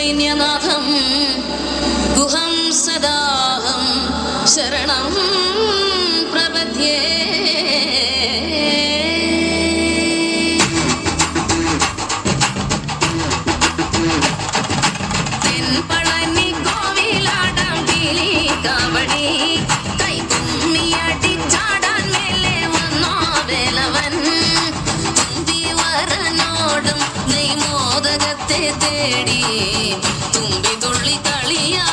സൈന്യനാഥം ഗുഹം സദാഹം ശരണം പ്രപദ്യേ. തെൻപളനി കോവിലാടാം പീലി കാവടി കൈകുമ്മിയടിച്ചാടാൻ മേലെ വന്നോ വേലവൻ. തുമ്പി വരനോടും നെയ്മോദകത്തെ തേടി തുമ്പി തുള്ളി കളിയാ